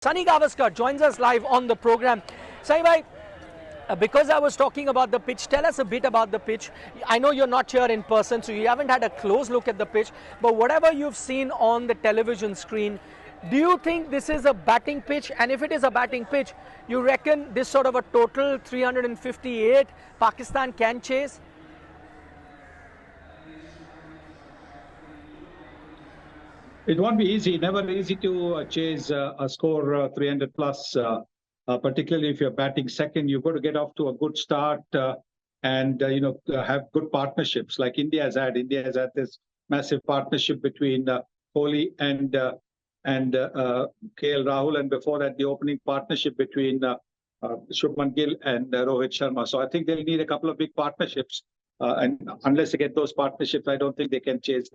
Sunil Gavaskar joins us live on the program. Sunil bhai, because I was talking about the pitch, tell us a bit about the pitch. I know you're not here in person, so you haven't had a close look at the pitch, but whatever you've seen on the television screen, do you think this is a batting pitch? And if it is a batting pitch, you reckon this sort of a total 358 Pakistan can chase? It won't be easy, never easy to chase a score 300 plus, particularly if you're batting second. You've got to get off to a good start and have good partnerships like India has had. India has had this massive partnership between Kohli and KL Rahul, and before that, the opening partnership between Shubman Gill and Rohit Sharma. So I think they'll need a couple of big partnerships, and unless they get those partnerships, I don't think they can chase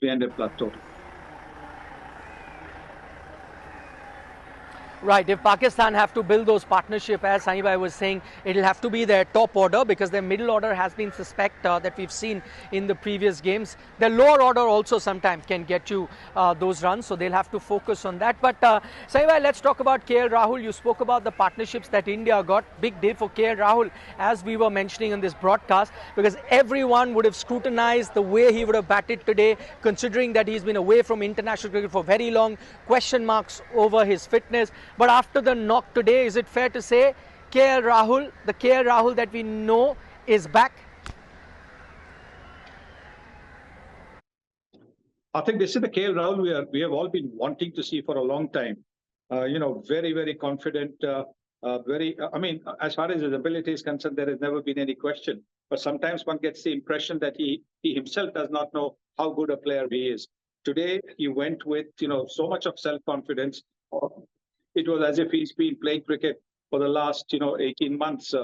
300 plus total. Right, if Pakistan have to build those partnerships, as Sunil bhai was saying, it'll have to be their top order because their middle order has been suspect that we've seen in the previous games. Their lower order also sometimes can get you those runs, so they'll have to focus on that. But Sunil bhai, let's talk about KL Rahul. You spoke about the partnerships that India got. Big day for KL Rahul, as we were mentioning in this broadcast, because everyone would have scrutinized the way he would have batted today, considering that he's been away from international cricket for very long, question marks over his fitness. But after the knock today, is it fair to say KL Rahul, the KL Rahul that we know, is back? I think this is the KL Rahul we have all been wanting to see for a long time. Very, very confident. As far as his ability is concerned, there has never been any question. But sometimes one gets the impression that he himself does not know how good a player he is. Today, he went with, so much of self-confidence. It was as if he's been playing cricket for the last, 18 months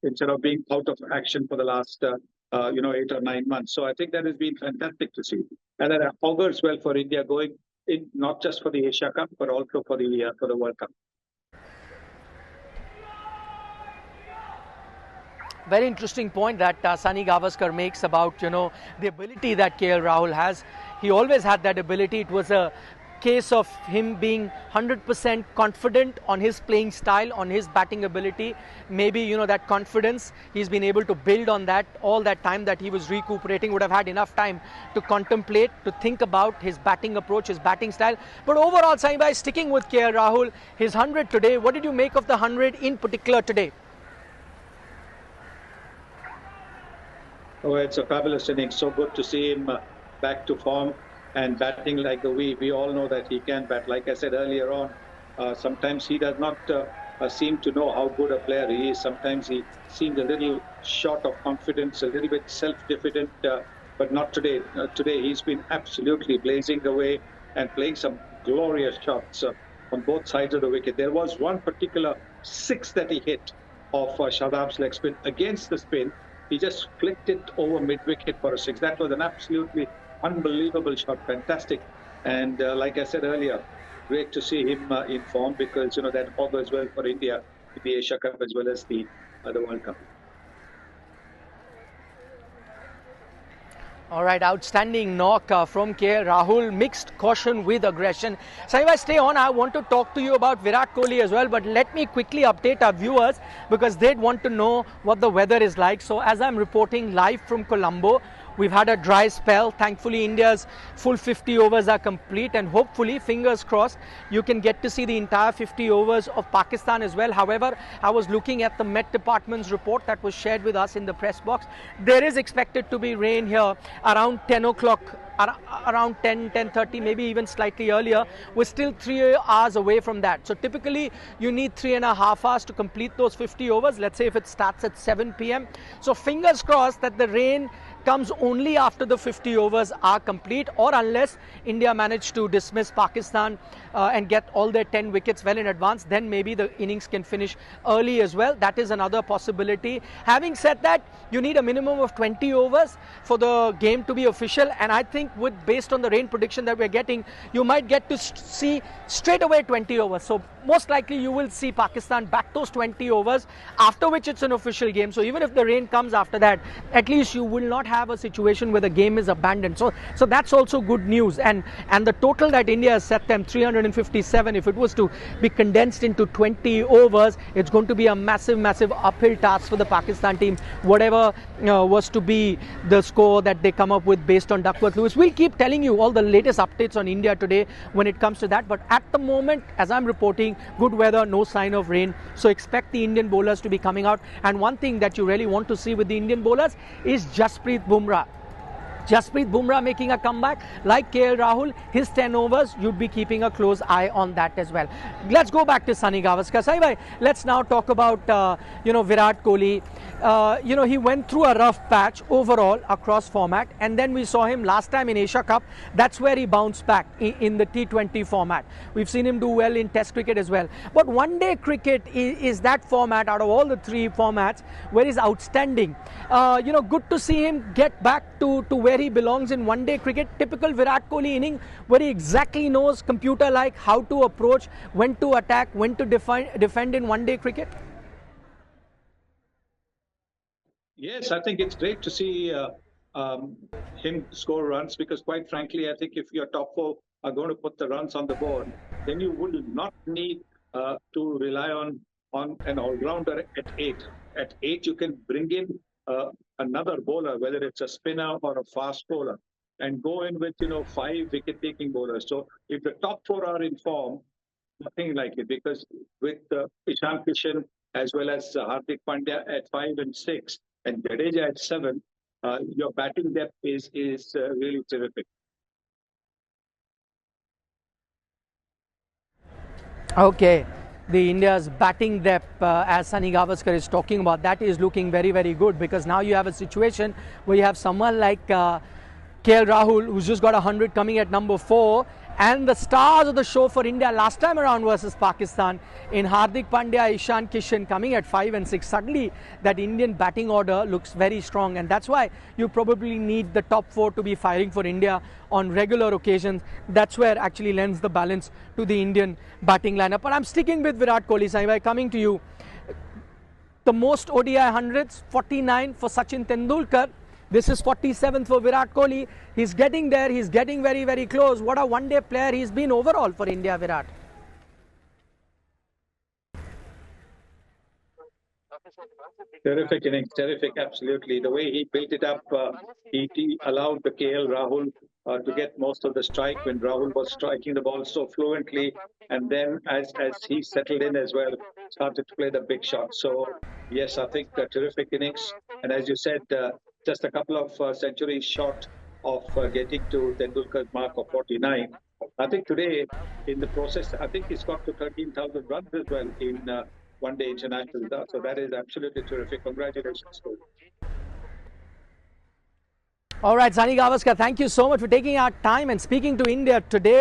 instead of being out of action for the last, 8 or 9 months. So I think that has been fantastic to see. And that augurs well for India going in, not just for the Asia Cup, but also for the World Cup. Very interesting point that Sunil Gavaskar makes about, the ability that KL Rahul has. He always had that ability. It was a case of him being 100% confident on his playing style, on his batting ability. Maybe, that confidence, he's been able to build on that. All that time that he was recuperating, would have had enough time to contemplate, to think about his batting approach, his batting style. But overall, Sunil bhai, sticking with KL Rahul, his 100 today, what did you make of the 100 in particular today? Oh, it's a fabulous inning. So good to see him back to form and batting like the way we all know that he can bat. Like I said earlier on, sometimes he does not seem to know how good a player he is. Sometimes he seems a little short of confidence, a little bit self-diffident, but not today. Today he's been absolutely blazing away and playing some glorious shots on both sides of the wicket. There was one particular six that he hit off Shadab's leg spin against the spin. He just flicked it over mid-wicket for a six. That was an absolutely unbelievable shot, fantastic. And like I said earlier, great to see him in form because, that augurs well for India in the Asia Cup as well as the World Cup. All right, outstanding knock from KL Rahul, mixed caution with aggression. Sunil bhai, stay on. I want to talk to you about Virat Kohli as well, but let me quickly update our viewers because they'd want to know what the weather is like. So as I'm reporting live from Colombo, we've had a dry spell. Thankfully, India's full 50 overs are complete and hopefully, fingers crossed, you can get to see the entire 50 overs of Pakistan as well. However, I was looking at the Met Department's report that was shared with us in the press box. There is expected to be rain here around 10 o'clock, around 10:30, maybe even slightly earlier. We're still 3 hours away from that. So typically, you need 3.5 hours to complete those 50 overs. Let's say if it starts at 7 p.m. So fingers crossed that the rain comes only after the 50 overs are complete, or unless India manage to dismiss Pakistan and get all their 10 wickets well in advance, then maybe the innings can finish early as well. That is another possibility. Having said that, you need a minimum of 20 overs for the game to be official, and I think based on the rain prediction that we're getting, you might get to see straight away 20 overs. So most likely you will see Pakistan bat those 20 overs, after which it's an official game. So even if the rain comes after that, at least you will not have a situation where the game is abandoned. So that's also good news. And the total that India has set them, 357, if it was to be condensed into 20 overs, it's going to be a massive uphill task for the Pakistan team, whatever was to be the score that they come up with based on Duckworth Lewis. We'll keep telling you all the latest updates on India today when it comes to that. But at the moment, as I'm reporting, good weather, no sign of rain. So expect the Indian bowlers to be coming out. And one thing that you really want to see with the Indian bowlers is Jasprit Bumrah. Jasprit Bumrah making a comeback like KL Rahul. His 10 overs, you'd be keeping a close eye on that as well. Let's go back to Sunil Gavaskar. Sai bhai, let's now talk about Virat Kohli. He went through a rough patch overall across format, and then we saw him last time in Asia Cup. That's where he bounced back in the T20 format. We've seen him do well in Test cricket as well. But one day cricket is that format out of all the three formats where he's outstanding. Good to see him get back to where he belongs in one day cricket. Typical Virat Kohli inning where he exactly knows computer like how to approach, when to attack, when to defend in one day cricket. Yes, I think it's great to see him score runs, because quite frankly, I think if your top four are going to put the runs on the board, then you will not need to rely on an all-rounder at 8. At 8, you can bring in another bowler, whether it's a spinner or a fast bowler, and go in with 5 wicket-taking bowlers. So if the top 4 are in form, nothing like it, because with Ishan Kishan as well as Hardik Pandya at 5 and 6 and Jadeja at 7, your batting depth is really terrific. Okay. The India's batting depth, as Sunil Gavaskar is talking about, that is looking very good, because now you have a situation where you have someone like KL Rahul, who's just got 100 coming at number 4, and the stars of the show for India last time around versus Pakistan in Hardik Pandya, Ishan Kishan coming at 5 and 6. Suddenly that Indian batting order looks very strong, and that's why you probably need the top 4 to be firing for India on regular occasions. That's where actually lends the balance to the Indian batting lineup. But I'm sticking with Virat Kohli. Saibhai, coming to you. The most ODI hundreds, 49 for Sachin Tendulkar. This is 47th for Virat Kohli. He's getting there. He's getting very close. What a one-day player he's been overall for India, Virat. Terrific innings, terrific, absolutely. The way he built it up, he allowed the KL Rahul to get most of the strike when Rahul was striking the ball so fluently. And then as he settled in as well, started to play the big shot. So, yes, I think a terrific innings. And as you said, just a couple of centuries short of getting to Tendulkar's mark of 49. I think today, in the process, I think he's got to 13,000 runs as well in one-day international. So that is absolutely terrific. Congratulations to him. All right, Sunil Gavaskar, thank you so much for taking our time and speaking to India today.